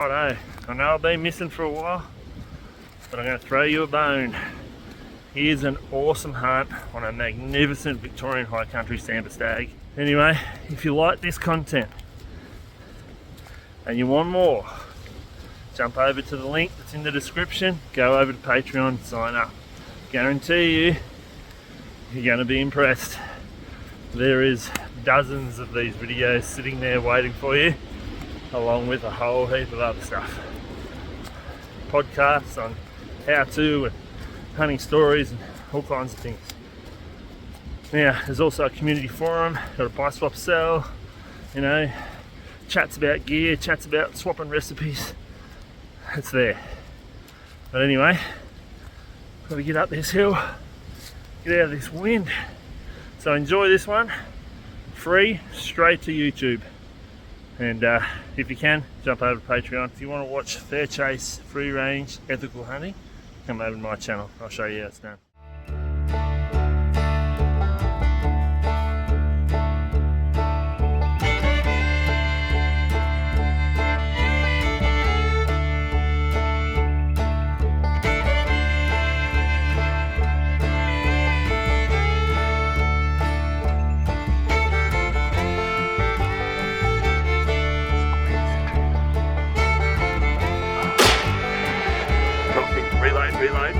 Righto, I know I've been missing for a while, but I'm going to throw you a bone. Here's an awesome hunt on a magnificent Victorian high country sambar stag. Anyway, if you like this content and you want more, jump over to the link that's in the description, go over to Patreon, sign up. Guarantee you, you're going to be impressed. There is dozens of these videos sitting there waiting for you, along with a whole heap of other stuff. Podcasts on how to and hunting stories and all kinds of things. Now, there's also a community forum, got a buy swap sell, you know, chats about gear, chats about swapping recipes. It's there. But anyway, got to get up this hill, get out of this wind. So enjoy this one, free, straight to YouTube. And if you can, jump over to Patreon. If you want to watch fair chase, free range, ethical hunting, come over to my channel. I'll show you how it's done. Reload.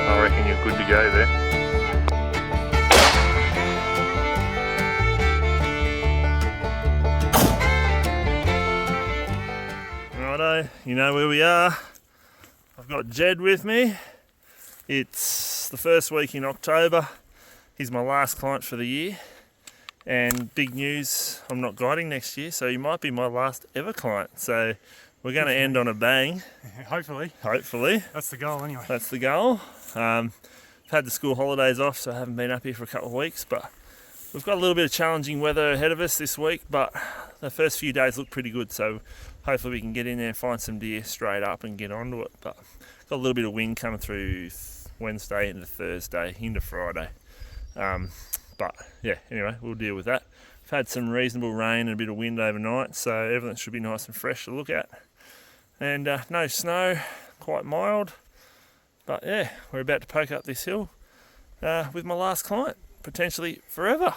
I reckon you're good to go there. Righto, you know where we are. I've got Jed with me. It's the first week in October. He's my last client for the year. And big news, I'm not guiding next year, so he might be my last ever client. So we're going to end on a bang. Hopefully. That's the goal anyway. That's the goal. I've had the school holidays off, so I haven't been up here for a couple of weeks, but we've got a little bit of challenging weather ahead of us this week, but the first few days look pretty good, so hopefully we can get in there and find some deer straight up and get onto it. But got a little bit of wind coming through Wednesday into Thursday into Friday, but yeah, anyway, we'll deal with that. We've had some reasonable rain and a bit of wind overnight, so everything should be nice and fresh to look at, and no snow, quite mild. But yeah, we're about to poke up this hill with my last client, potentially forever.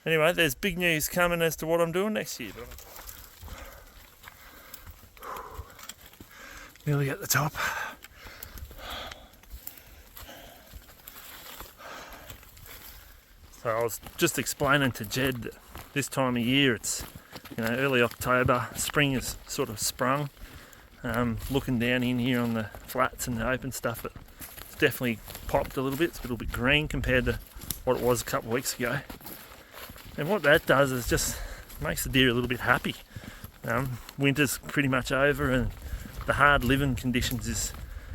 Anyway, there's big news coming as to what I'm doing next year. Nearly at the top. So I was just explaining to Jed that this time of year, it's, you know, early October, spring has sort of sprung. Looking down in here on the flats and the open stuff, it's definitely popped a little bit. It's a little bit green compared to what it was a couple of weeks ago. And what that does is just makes the deer a little bit happy. Winter's pretty much over, and the hard living conditions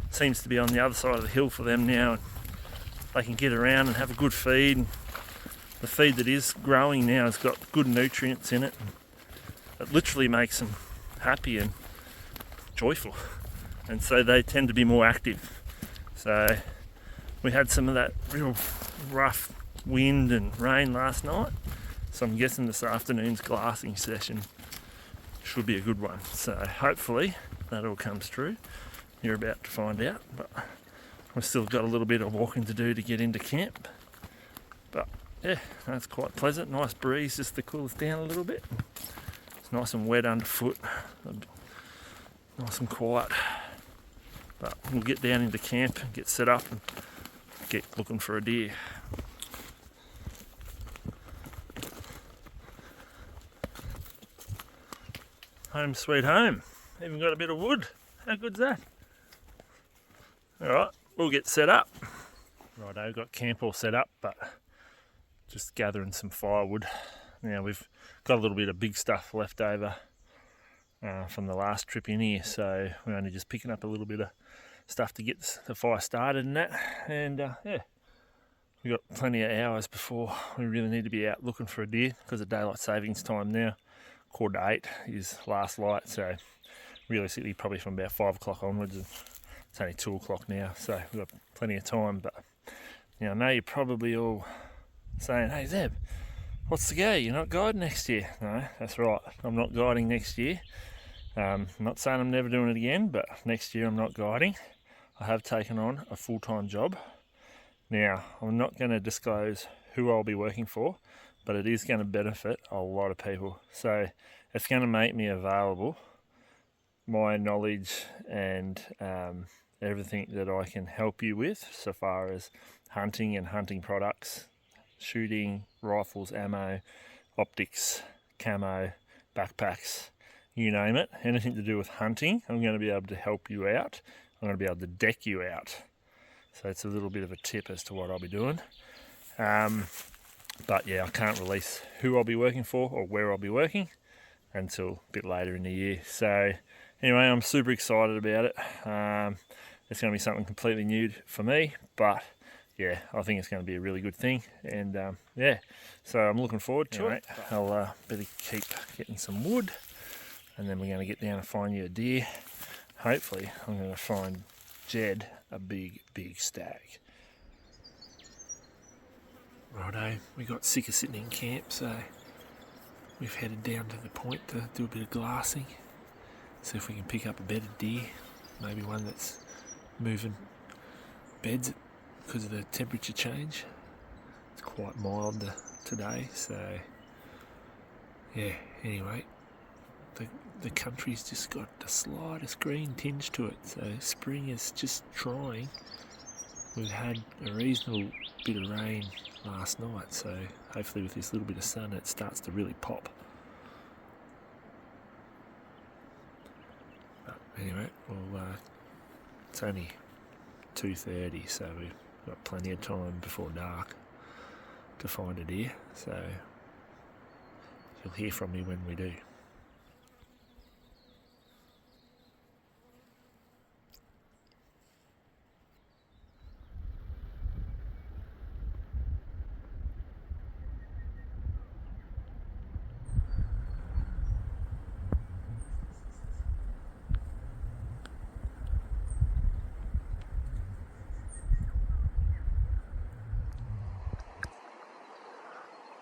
seems to be on the other side of the hill for them now. And they can get around and have a good feed. And the feed that is growing now has got good nutrients in it. It literally makes them happy and joyful, and so they tend to be more active. So we had some of that real rough wind and rain last night, so I'm guessing this afternoon's glassing session should be a good one. So hopefully that all comes true. You're about to find out, but we've still got a little bit of walking to do to get into camp. But yeah, that's quite pleasant. Nice breeze just to cool us down a little bit. It's nice and wet underfoot, nice and quiet. But we'll get down into camp and get set up and get looking for a deer. Home sweet home. Even got a bit of wood. How good's that? Alright, we'll get set up. Righto, got camp all set up, but just gathering some firewood. Now we've got a little bit of big stuff left over from the last trip in here, so we're only just picking up a little bit of stuff to get the fire started and that. And yeah, we've got plenty of hours before we really need to be out looking for a deer because of daylight savings time now. 7:45 is last light, so realistically probably from about 5 o'clock onwards. And it's only 2 o'clock now, so we've got plenty of time. But I know you're probably all saying, "Hey Zeb, what's the go? You're not guiding next year." No, that's right. I'm not guiding next year. I'm not saying I'm never doing it again, but next year I'm not guiding. I have taken on a full-time job. Now, I'm not going to disclose who I'll be working for, but it is going to benefit a lot of people. So it's going to make me available, my knowledge and everything that I can help you with so far as hunting and hunting products, shooting, rifles, ammo, optics, camo, backpacks, you name it. Anything to do with hunting, I'm going to be able to help you out. I'm going to be able to deck you out. So it's a little bit of a tip as to what I'll be doing. But yeah, I can't release who I'll be working for or where I'll be working until a bit later in the year. So anyway, I'm super excited about it. It's going to be something completely new for me, but yeah, I think it's going to be a really good thing. And yeah, so I'm looking forward to it. I'll better keep getting some wood, and then we're going to get down and find you a deer. Hopefully, I'm going to find Jed a big stag. Righto, we got sick of sitting in camp, so we've headed down to the point to do a bit of glassing. See if we can pick up a better deer, maybe one that's moving beds because of the temperature change. It's quite mild today, so yeah, anyway, the country's just got the slightest green tinge to it, so spring is just trying. We've had a reasonable bit of rain last night, so hopefully with this little bit of sun it starts to really pop. But anyway, well, it's only 2:30, so we've got plenty of time before dark to find a deer, so you'll hear from me when we do.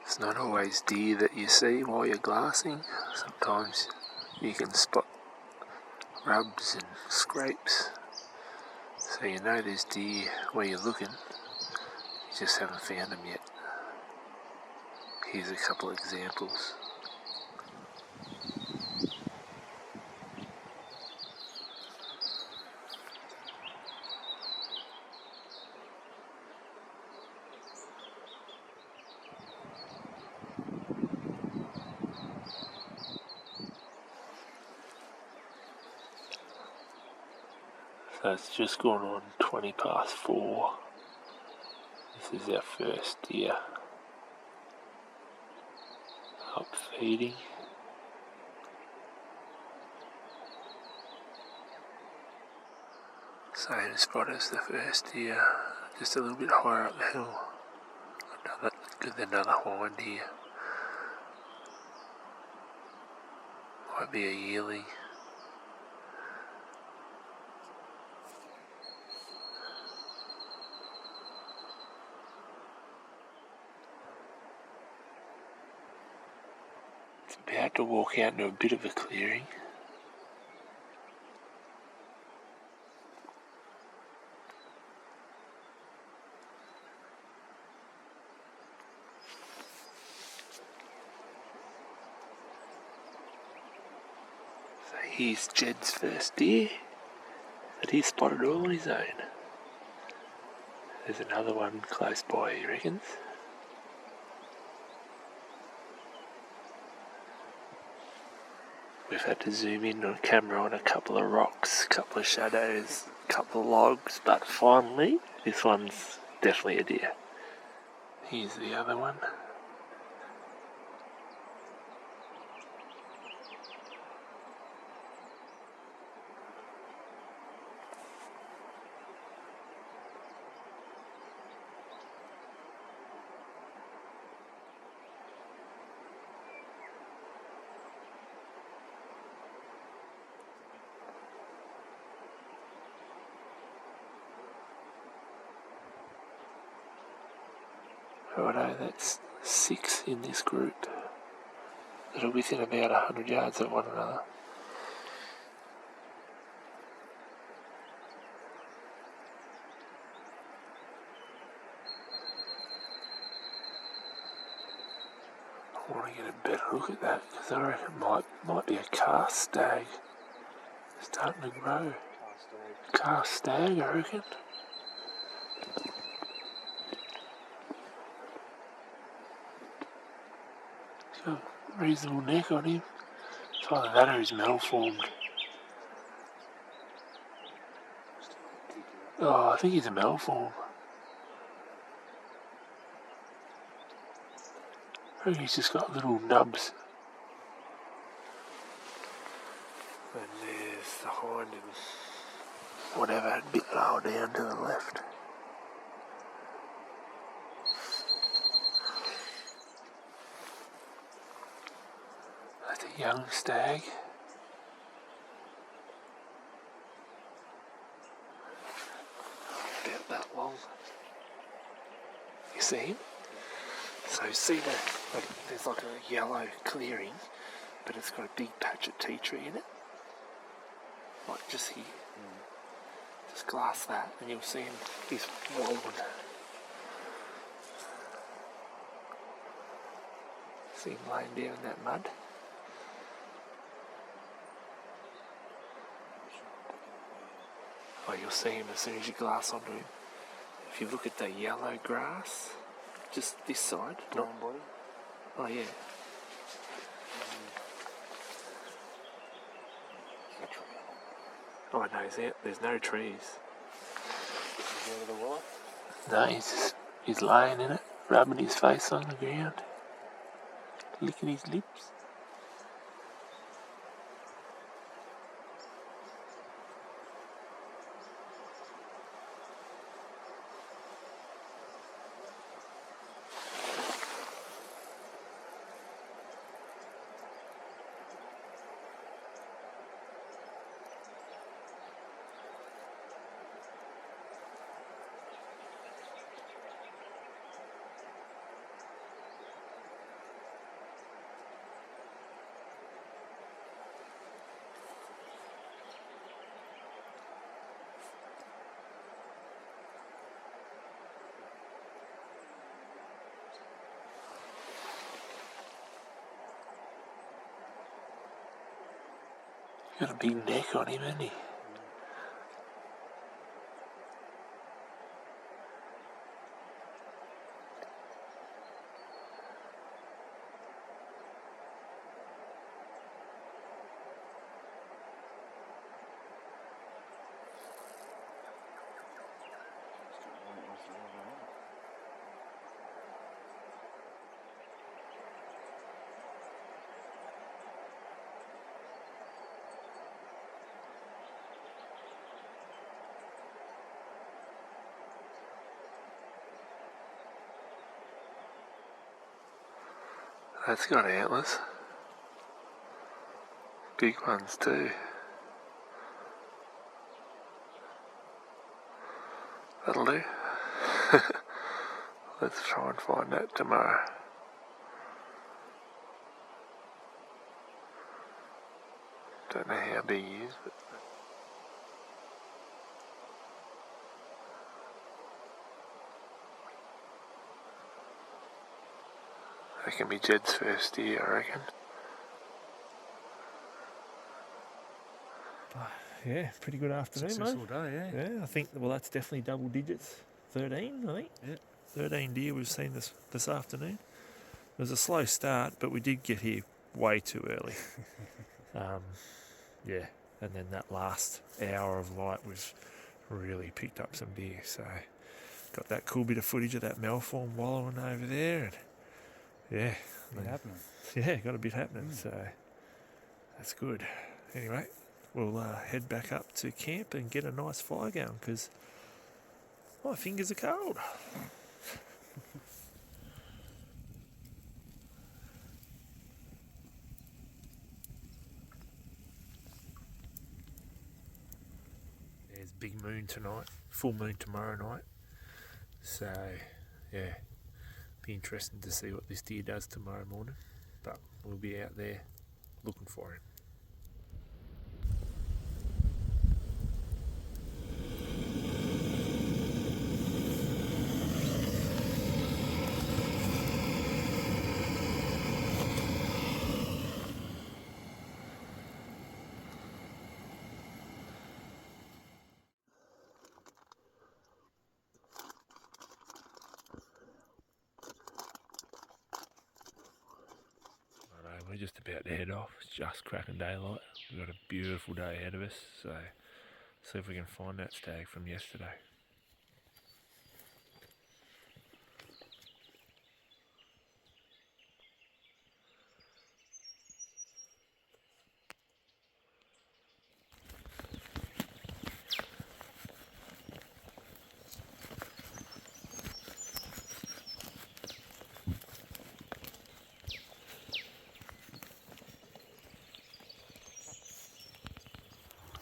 It's not always deer that you see while you're glassing. Sometimes you can spot rubs and scrapes, so you know there's deer where you're looking, you just haven't found them yet. Here's a couple of examples. So it's just gone on 20 past 4. This is our first deer up feeding. Same spot as the first deer, just a little bit higher up the hill. Another hind here. Might be a yearling. It's about to walk out into a bit of a clearing. So here's Jed's first deer that he spotted all on his own. There's another one close by, he reckons. We've had to zoom in on camera on a couple of rocks, a couple of shadows, a couple of logs, but finally, this one's definitely a deer. Here's the other one. Righto, that's 6 in this group that are within about 100 yards of one another. I want to get a better look at that because I reckon it might be a calf stag starting to grow. Calf stag, I reckon. He's got a reasonable neck on him. It's either that or he's malformed. Oh, I think he's a malform. I think he's just got little nubs. And there's the hind and whatever, a bit lower down to the left. That's a young stag. About that long. You see him? So see there's like a yellow clearing, but it's got a big patch of tea tree in it. Like just here. Just glass that and you'll see him, he's wallowing. See him laying down in that mud. Oh, you'll see him as soon as you glass onto him. If you look at the yellow grass, just this side. Not body. Oh yeah. Oh no, there's no trees. No, he's lying in it, rubbing his face on the ground, licking his lips. Got a big neck on him, hasn't he? That's got antlers. Big ones too. That'll do. Let's try and find that tomorrow. Don't know how big he is, but... That can be Jed's first year, I reckon. Yeah, pretty good afternoon, Successful mate. day, yeah. Yeah, I think, well, that's definitely double digits. 13, I think. Yeah. 13 deer we've seen this afternoon. It was a slow start, but we did get here way too early. Yeah, and then that last hour of light we've really picked up some deer. So got that cool bit of footage of that malform wallowing over there, and yeah, Happening. Yeah, got a bit happening. So that's good. Anyway, we'll head back up to camp and get a nice fire going because my fingers are cold. There's big moon tonight, full moon tomorrow night. So, yeah, Be interesting to see what this deer does tomorrow morning, but we'll be out there looking for him. We're just about to head off. It's just cracking daylight. We've got a beautiful day ahead of us, so see if we can find that stag from yesterday.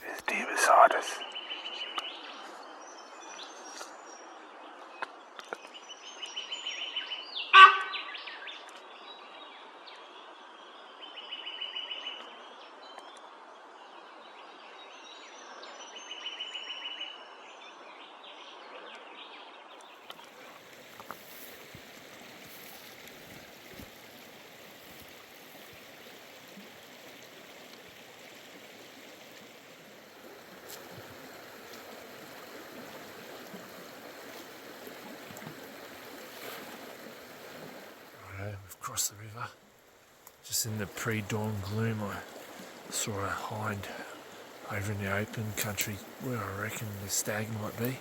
There's deer beside us. We've crossed the river. Just in the pre-dawn gloom, I saw a hind over in the open country where I reckon the stag might be,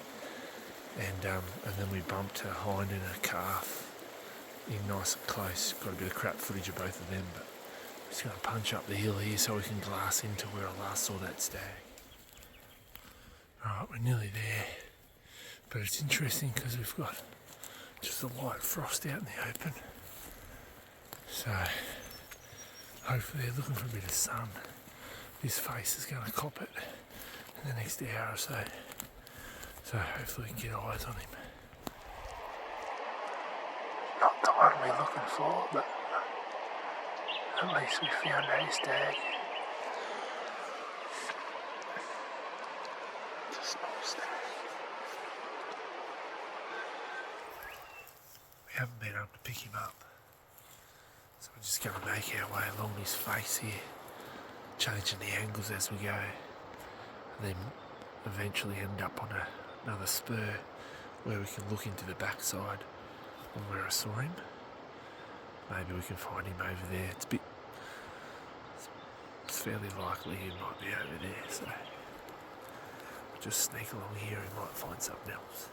and then we bumped a hind and a calf in nice and close. Got a bit of crap footage of both of them, but I'm just going to punch up the hill here so we can glass into where I last saw that stag. Alright, we're nearly there, but it's interesting because we've got just a light frost out in the open. So, hopefully they're looking for a bit of sun. This face is going to cop it in the next hour or so. So hopefully we can get eyes on him. Not the one we're looking for, but at least we found a stag. It's a small stag. We haven't been able to pick him up. So we're just going to make our way along his face here, changing the angles as we go, and then eventually end up on another spur where we can look into the backside of where I saw him. Maybe we can find him over there. It's fairly likely he might be over there, so we'll just sneak along here and might find something else.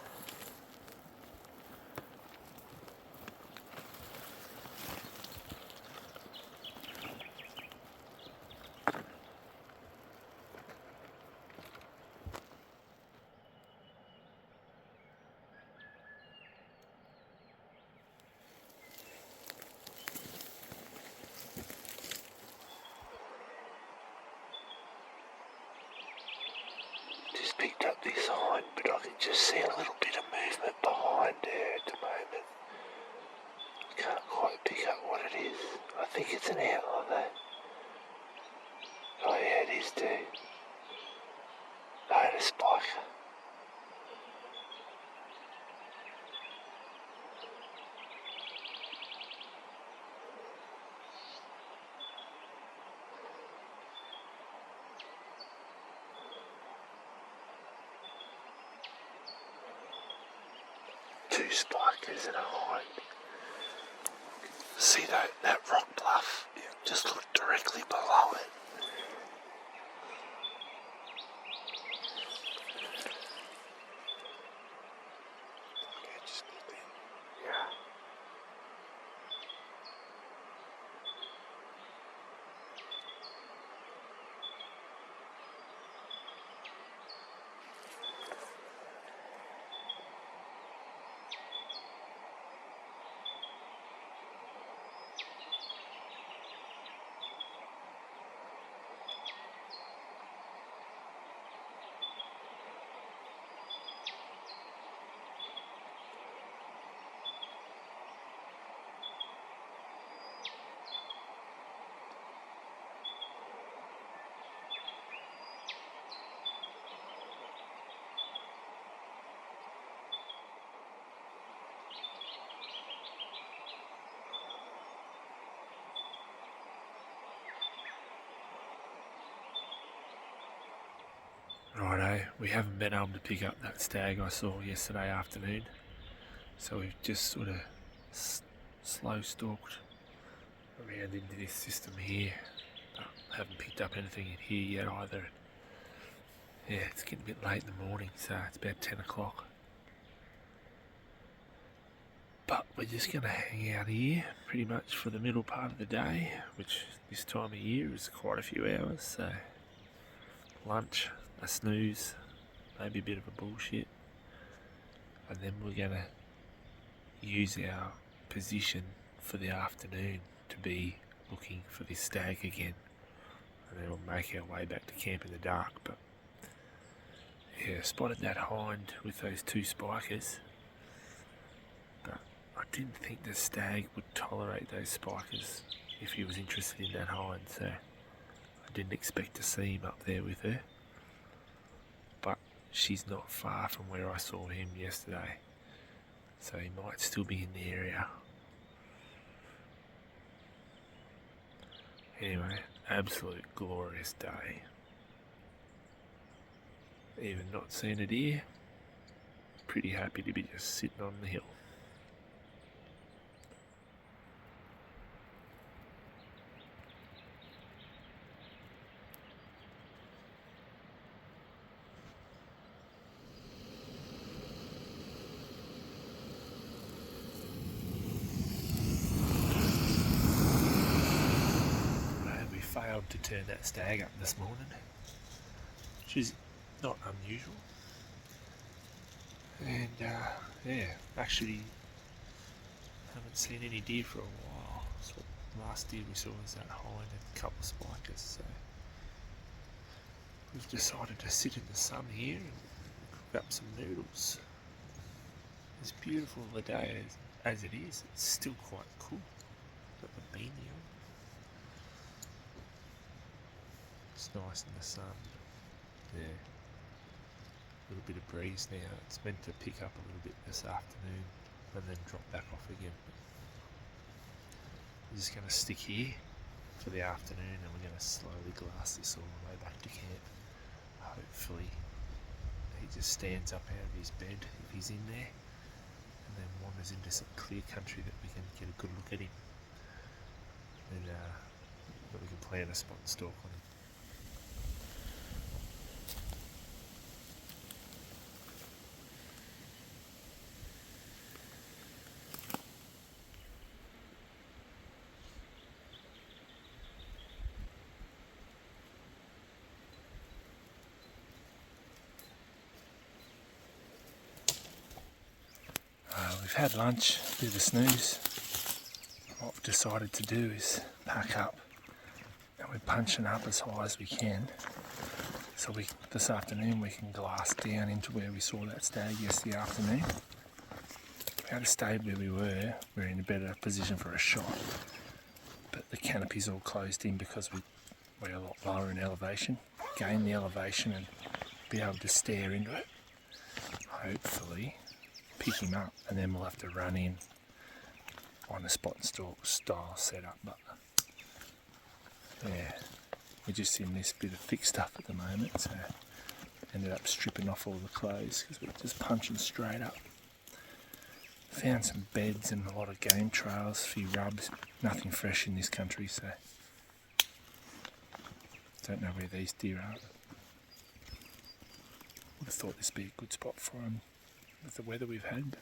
Just picked up this hind, but I can just see a little bit of movement behind there at the moment. Can't quite pick up what it is. I think it's an outlaw though. Oh yeah, it is too. No, it's a spiker. Two spikers and a hind. See that rock bluff? Yeah. Just look directly below it. Okay, just look in. Yeah. Anyway, we haven't been able to pick up that stag I saw yesterday afternoon, so we've just sort of slow stalked around into this system here, but haven't picked up anything in here yet either. Yeah, it's getting a bit late in the morning, so it's about 10 o'clock. But we're just going to hang out here pretty much for the middle part of the day, which this time of year is quite a few hours, so lunch, a snooze, maybe a bit of a bullshit, and then we're going to use our position for the afternoon to be looking for this stag again, and then we'll make our way back to camp in the dark. But yeah, spotted that hind with those two spikers, but I didn't think the stag would tolerate those spikers if he was interested in that hind, so I didn't expect to see him up there with her. But she's not far from where I saw him yesterday, so he might still be in the area. Anyway, absolute glorious day. Even not seeing a deer, pretty happy to be just sitting on the hill. We failed to turn that stag up this morning, which is not unusual. And yeah, actually haven't seen any deer for a while. So last deer we saw was that hind and a couple of spikers, so we've decided to sit in the sun here and cook up some noodles. As beautiful a day as it is, it's still quite cool. Got the beanie on. It's nice in the sun. Yeah. A little bit of breeze now. It's meant to pick up a little bit this afternoon and then drop back off again. We're just going to stick here for the afternoon and we're going to slowly glass this all the way back to camp. Hopefully he just stands up out of his bed if he's in there and then wanders into some clear country that we can get a good look at him, and that we can plan a spot and stalk on him. We've had lunch, a bit of a snooze. What we've decided to do is pack up, and we're punching up as high as we can. So this afternoon we can glass down into where we saw that stag yesterday afternoon. If we had stayed where we were, we're in a better position for a shot. But the canopy's all closed in because we're a lot lower in elevation. Gain the elevation and be able to stare into it. Hopefully pick him up, and then we'll have to run in on a spot and stalk style setup. But yeah, we're just in this bit of thick stuff at the moment, so ended up stripping off all the clothes because we're just punching straight up. Found some beds and a lot of game trails, a few rubs, nothing fresh in this country, so don't know where these deer are. Would have thought this would be a good spot for them with the weather we've had. But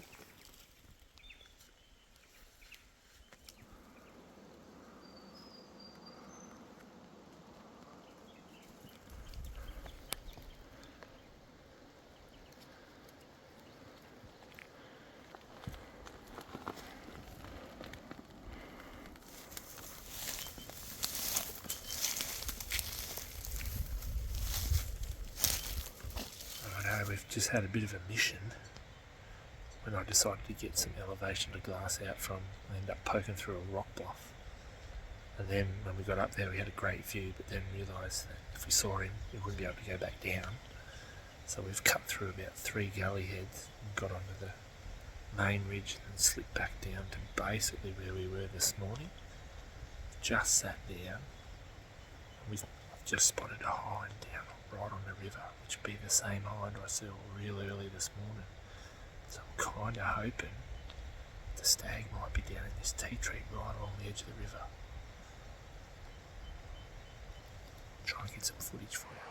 we've just had a bit of a mission when I decided to get some elevation to glass out from. I ended up poking through a rock bluff, and then when we got up there we had a great view, but then realised that if we saw him we wouldn't be able to go back down, so we've cut through about 3 gully heads and got onto the main ridge and slipped back down to basically where we were this morning. Just sat down and we've just spotted a hind down right on the river, which would be the same hind I saw real early this morning. So I'm kind of hoping the stag might be down in this tea tree right along the edge of the river. Try and get some footage for you.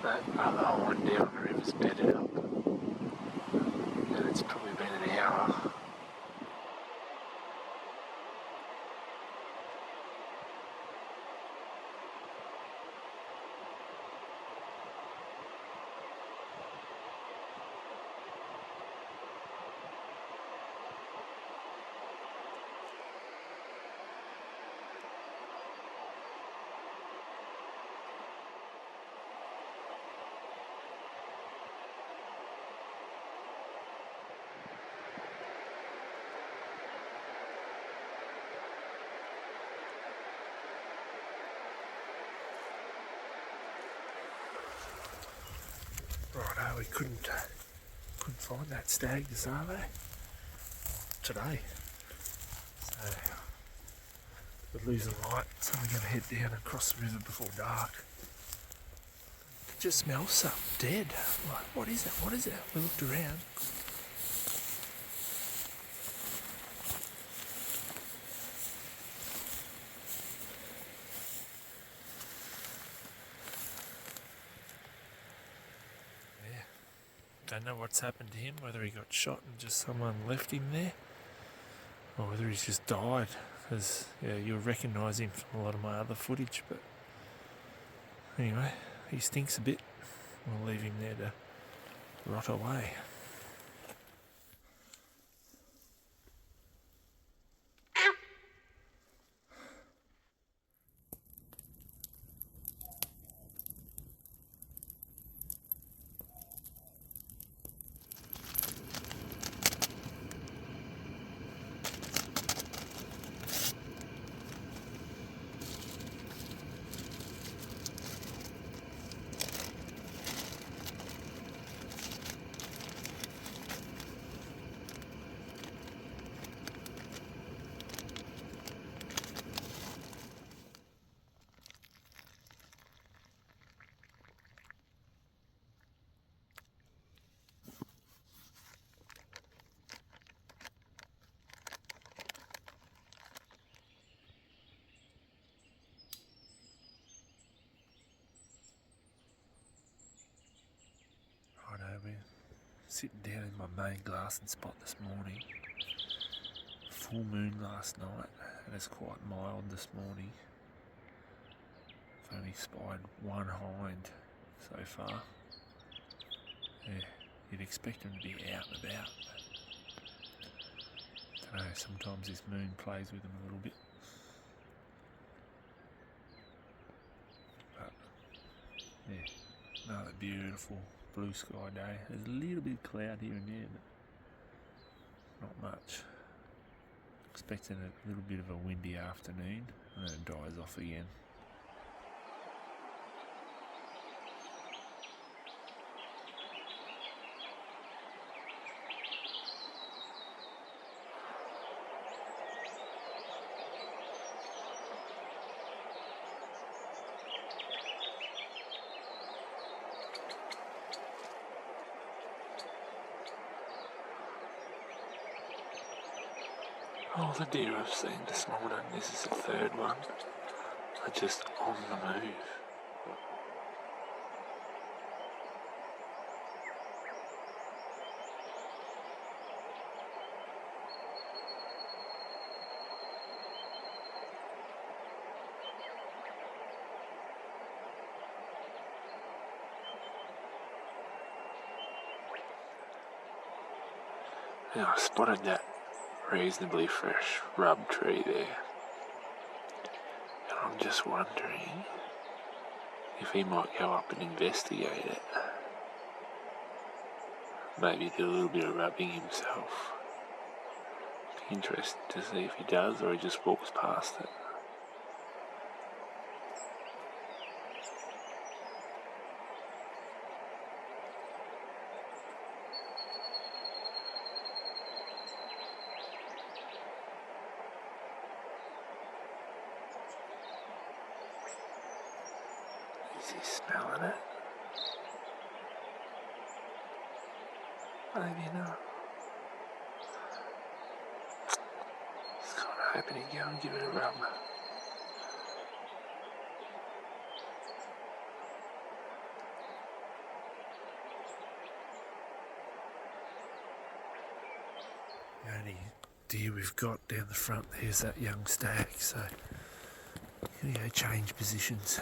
That other one down the river's bedded up, and it's probably been an hour. Righto, we couldn't find that stag this Saturday. Today. So we're losing light, so we're going to head down and cross the river before dark. It just smells something dead. What is it? What is it? We looked around. Don't know what's happened to him, whether he got shot and just someone left him there, or whether he's just died, because you'll recognise him from a lot of my other footage. But anyway, he stinks a bit. We'll leave him there to rot away. We're sitting down in my main glassing spot this morning. Full moon last night, and it's quite mild this morning. I've only spied one hind so far. Yeah, you'd expect them to be out and about, but I don't know, sometimes this moon plays with them a little bit. But yeah, another beautiful blue sky day. There's a little bit of cloud here and there, but not much. Expecting a little bit of a windy afternoon, and then it dries off again. All the deer I've seen this morning, this is the third one, are just on the move. Now I spotted that reasonably fresh rub tree there. And I'm just wondering if he might go up and investigate it. Maybe do a little bit of rubbing himself. Be interested to see if he does or he just walks past it. Is he smelling it? Maybe not. Just kind of hoping he'd go and give it a rub. The only deer we've got down the front there's that young stag, so I'm gonna go change positions.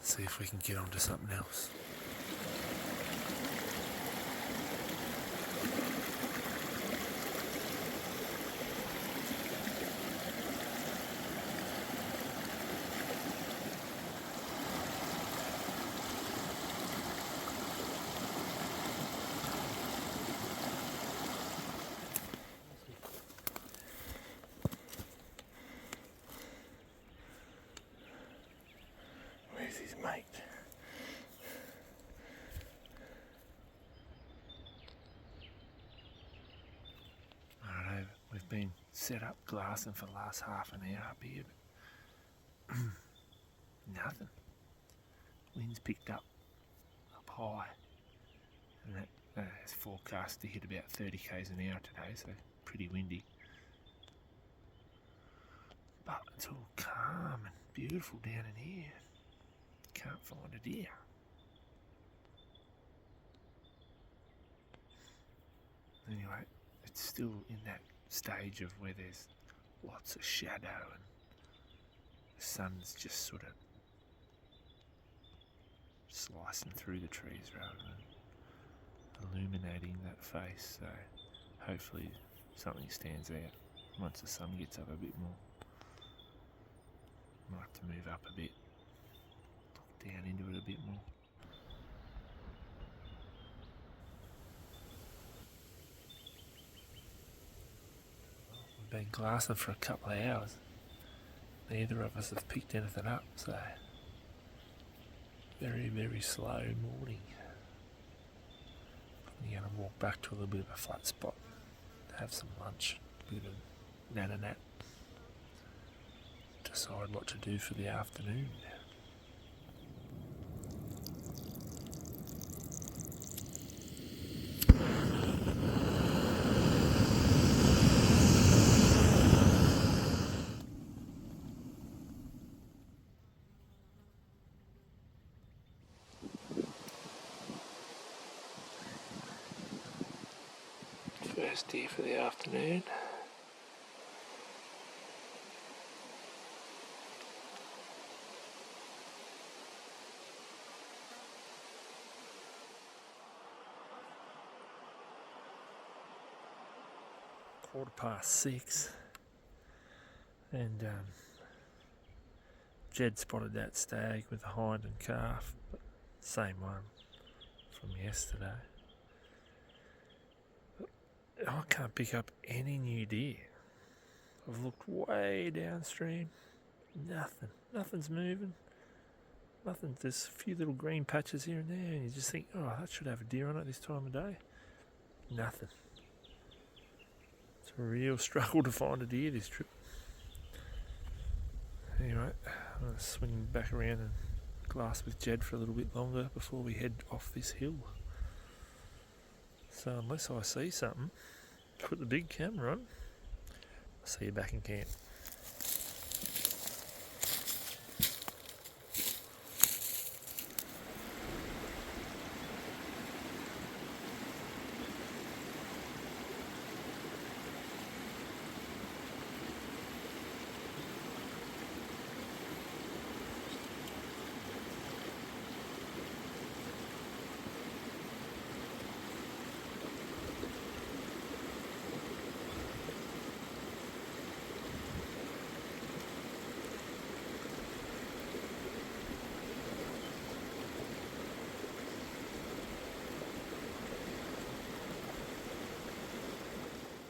See if we can get onto something else. Where's his mate? Alright, we've been set up glassing for the last half an hour up here, but nothing. Wind's picked up high, and that is forecast to hit about 30 k's an hour today, so pretty windy. But it's all calm and beautiful down in here. Can't find a deer. Anyway, it's still in that stage of where there's lots of shadow and the sun's just sort of slicing through the trees rather than illuminating that face, so hopefully something stands out once the sun gets up a bit more. Might have to move up a bit, look down into it a bit more. We've been glassing for a couple of hours. Neither of us have picked anything up, so very, very slow morning. I'm going to walk back to a little bit of a flat spot, have some lunch, a bit of nana-nap, decide what to do for the afternoon. First deer for the afternoon. (6:15), and Jed spotted that stag with the hind and calf, but same one from yesterday. But I can't pick up any new deer. I've looked way downstream, nothing's moving. Nothing. There's a few little green patches here and there, and you just think, oh, that should have a deer on it this time of day. Nothing. It's a real struggle to find a deer this trip. Anyway, I'm going to swing back around and glass with Jed for a little bit longer before we head off this hill. So unless I see something, put the big camera on. I'll see you back in camp.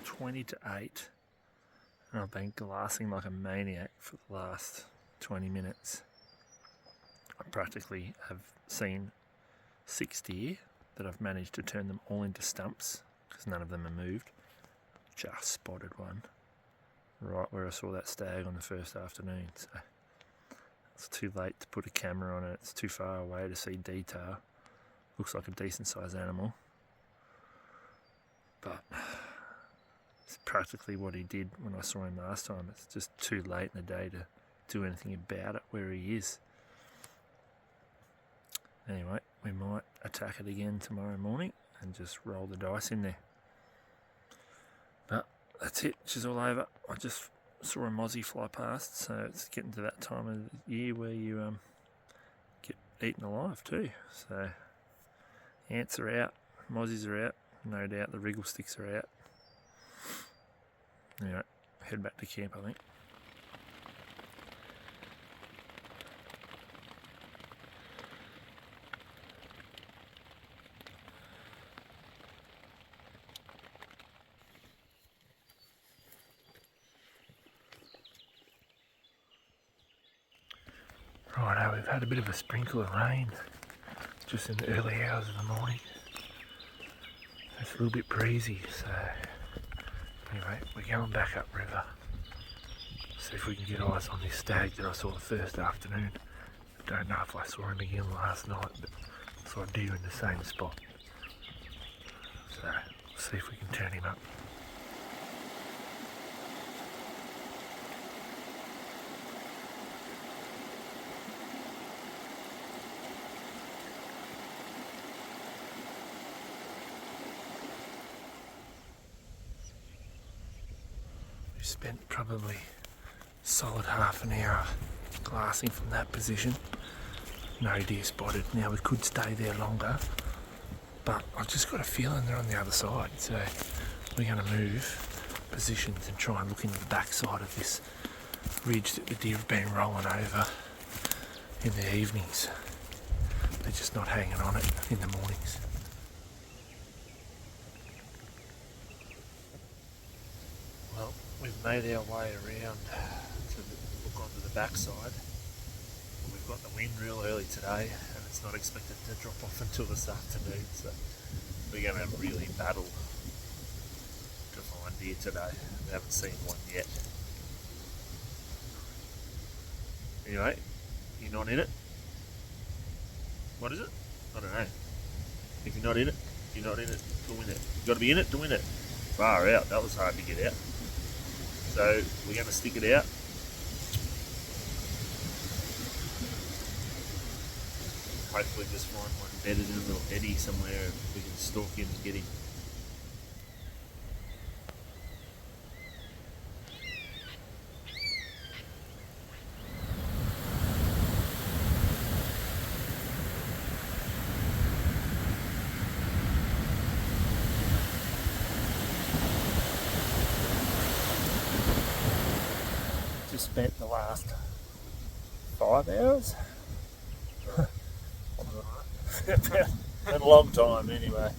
20 to 8, and I've been glassing like a maniac for the last 20 minutes. I practically have seen 6 deer that I've managed to turn them all into stumps because none of them are moved. Just spotted one right where I saw that stag on the first afternoon, so it's too late to put a camera on it. It's too far away to see detail. Looks like a decent sized animal, but it's practically what he did when I saw him last time. It's just too late in the day to do anything about it where he is. Anyway, we might attack it again tomorrow morning and just roll the dice in there. But that's it, she's all over. I just saw a mozzie fly past, so it's getting to that time of the year where you get eaten alive too. So ants are out, mozzies are out, no doubt the wriggle sticks are out. Anyway, head back to camp, I think. Righto, we've had a bit of a sprinkle of rain just in the early hours of the morning. It's a little bit breezy, so anyway, we're going back upriver. See if we can get eyes on this stag that I saw the first afternoon. I don't know if I saw him again last night, but I saw a deer in the same spot. So we'll see if we can turn him up. Spent probably solid half an hour glassing from that position. No deer spotted. Now we could stay there longer, but I've just got a feeling they're on the other side, so we're going to move positions and try and look into the back side of this ridge that the deer have been rolling over in the evenings. They're just not hanging on it in the mornings. Well, we've made our way around to look onto the backside. We've got the wind real early today and it's not expected to drop off until this afternoon, so we're going to really battle to find deer today. We haven't seen one yet. Anyway, you're not in it? What is it? I don't know. If you're not in it, you're not in it to win it. You've got to be in it to win it. Far out, that was hard to get out. So we're going to stick it out. Hopefully just find one bedded in a little eddy somewhere and we can stalk him and get him. Just spent the last 5 hours. A long time anyway.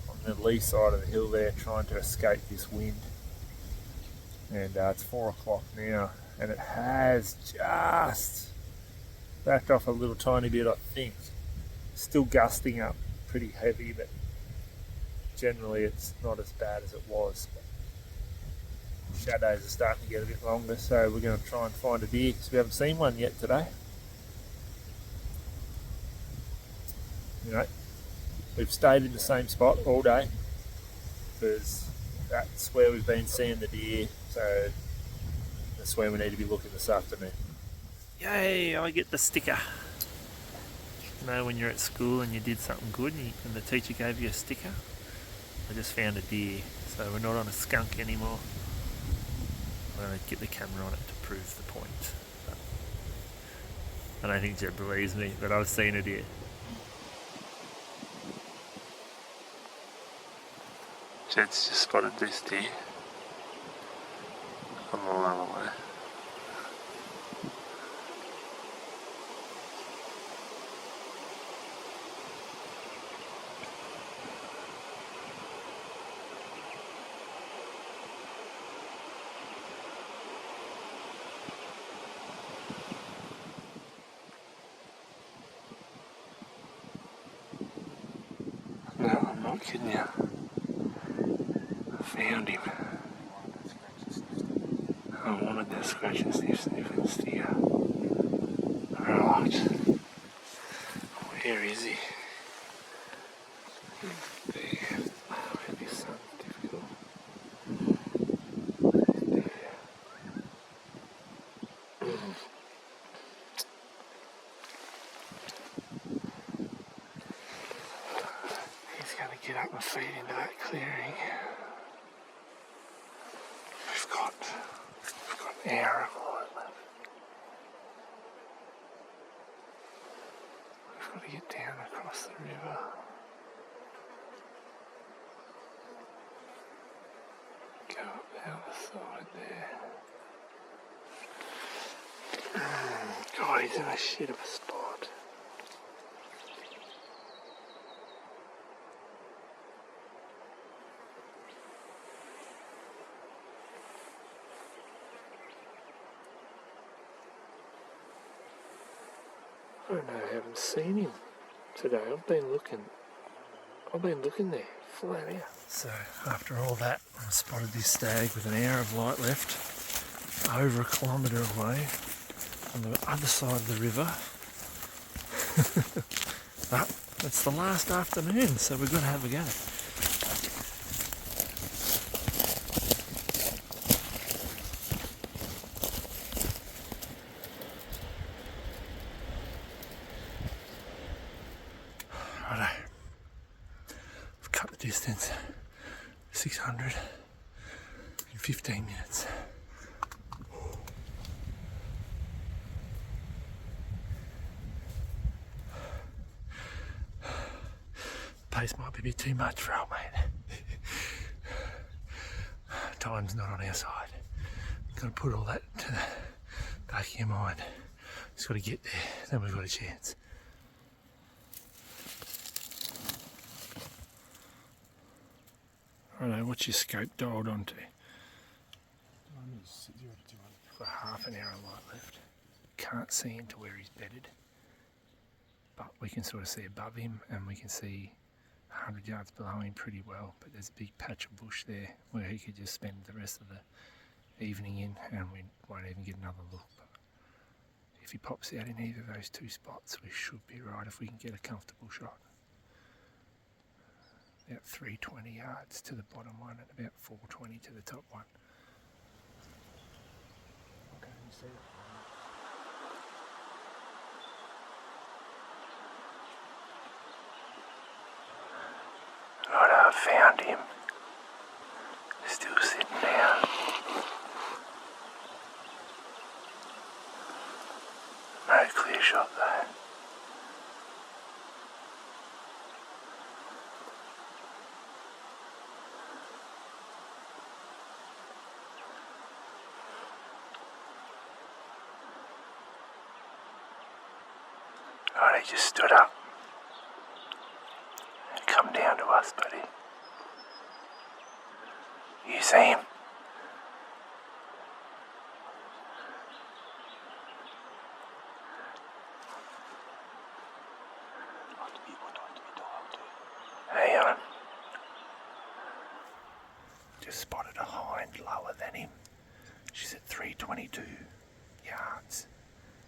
On the lee side of the hill there, trying to escape this wind. And it's 4 o'clock now, and it has just backed off a little tiny bit, I think. Still gusting up pretty heavy, but generally it's not as bad as it was. Shadows are starting to get a bit longer, so we're going to try and find a deer because we haven't seen one yet today. You know, we've stayed in the same spot all day because that's where we've been seeing the deer, so that's where we need to be looking this afternoon. Yay, I get the sticker. You know, when you're at school and you did something good and the teacher gave you a sticker? I just found a deer, so we're not on a skunk anymore. I'm going to get the camera on it to prove the point. I don't think Jed believes me, but I've seen a deer. Jed's just spotted this deer a mile away. not kidding you. I found him. I wanted that scratch and sniff and steer. Right. Where is he? There. Oh, this sun's difficult. There. He's going to get up and feed into that clearing. We've got an hour of light left. We've got to get down across the river. Go up the other side there. God, he's in a shit of a spot. I don't know, I haven't seen him today. I've been looking there, flat out. So after all that, I spotted this stag with an hour of light left, over a kilometre away, on the other side of the river. But it's the last afternoon, so we've got to have a go. Righto. I've cut the distance, 600 in 15 minutes. Pace might be a bit too much for old mate. Time's not on our side. Got to put all that to the back of your mind. Just got to get there, then we've got a chance. Righto, what's your scope dialed onto? Got half an hour of light left. Can't see into where he's bedded, but we can sort of see above him, and we can see 100 yards below him pretty well. But there's a big patch of bush there where he could just spend the rest of the evening in, and we won't even get another look. But if he pops out in either of those two spots, we should be right if we can get a comfortable shot. About 320 yards to the bottom one and about 420 to the top one. Okay, you see it. Right, I found him. Still sitting there. No clear shot though. Right, he just stood up. Come down to us, buddy. You see him? Hang on. Just spotted a hind lower than him. She's at 322 yards.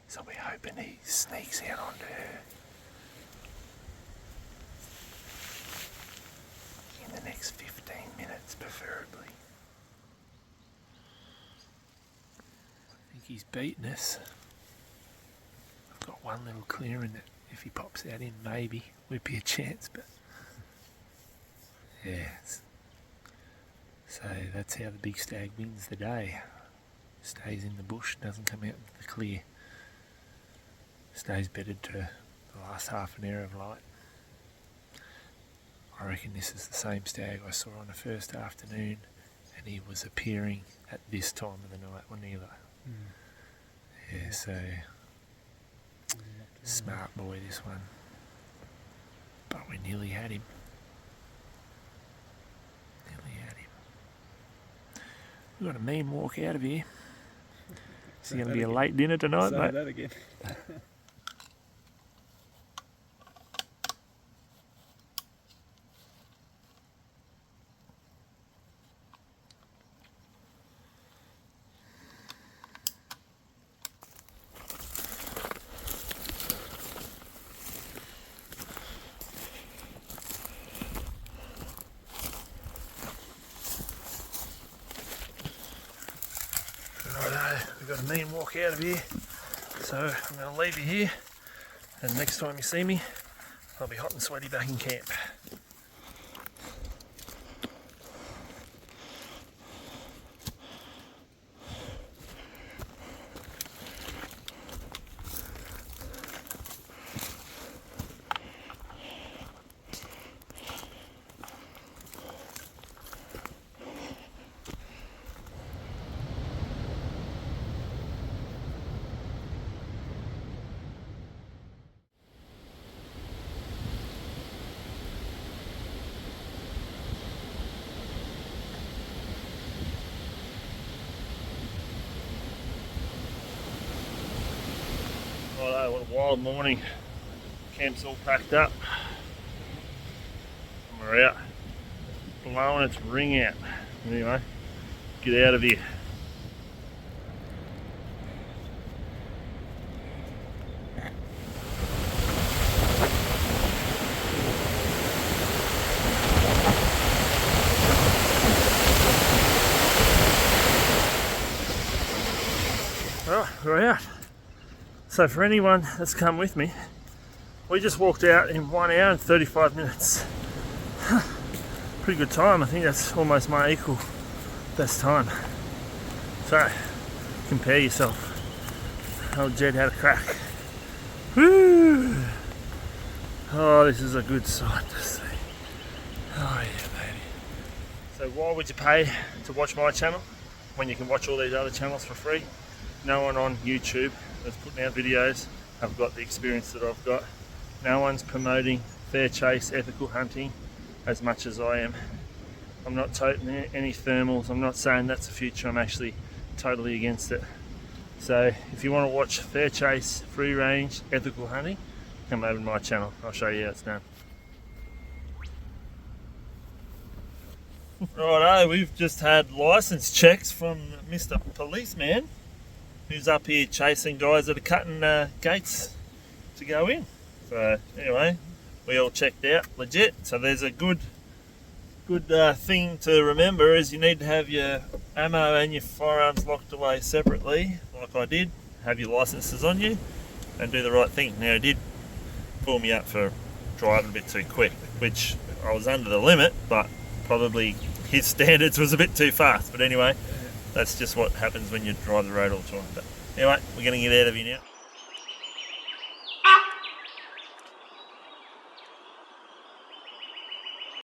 So we're hoping he sneaks out onto her. In the next 15 minutes, preferably. I think he's beaten us. I've got one little clearing that if he pops out in, maybe would be a chance, but yeah. So that's how the big stag wins the day. Stays in the bush, doesn't come out into the clear. Stays bedded to the last half an hour of light. I reckon this is the same stag I saw on the first afternoon, and he was appearing at this time of the night, wasn't he? Yeah, so smart boy this one. But we nearly had him. We've got a mean walk out of here. It's going to be a late dinner tonight, mate. That again. we've got a mean walk out of here. So I'm going to leave you here, and next time you see me, I'll be hot and sweaty back in camp. Righto, what a wild morning. Camp's all packed up. We're out blowing its ring out. Anyway, get out of here. Well, we're out. So for anyone that's come with me, we just walked out in 1 hour and 35 minutes. Pretty good time. I think that's almost my equal best time. So compare yourself. Old Jed had a crack. Woo! Oh, this is a good sight to see. Oh yeah, baby. So why would you pay to watch my channel when you can watch all these other channels for free? No one on YouTube that's putting out videos have got the experience that I've got. No one's promoting fair chase, ethical hunting as much as I am. I'm not toting any thermals. I'm not saying that's the future. I'm actually totally against it. So if you want to watch fair chase, free range, ethical hunting, come over to my channel. I'll show you how it's done. Righto, we've just had license checks from Mr. Policeman, who's up here chasing guys that are cutting gates to go in. So anyway, we all checked out legit. So there's a good thing to remember is you need to have your ammo and your firearms locked away separately, like I did. Have your licenses on you and do the right thing. Now it did pull me up for driving a bit too quick, which I was under the limit, but probably his standards was a bit too fast. But anyway, that's just what happens when you drive the road all the time. But anyway, we're going to get out of here now.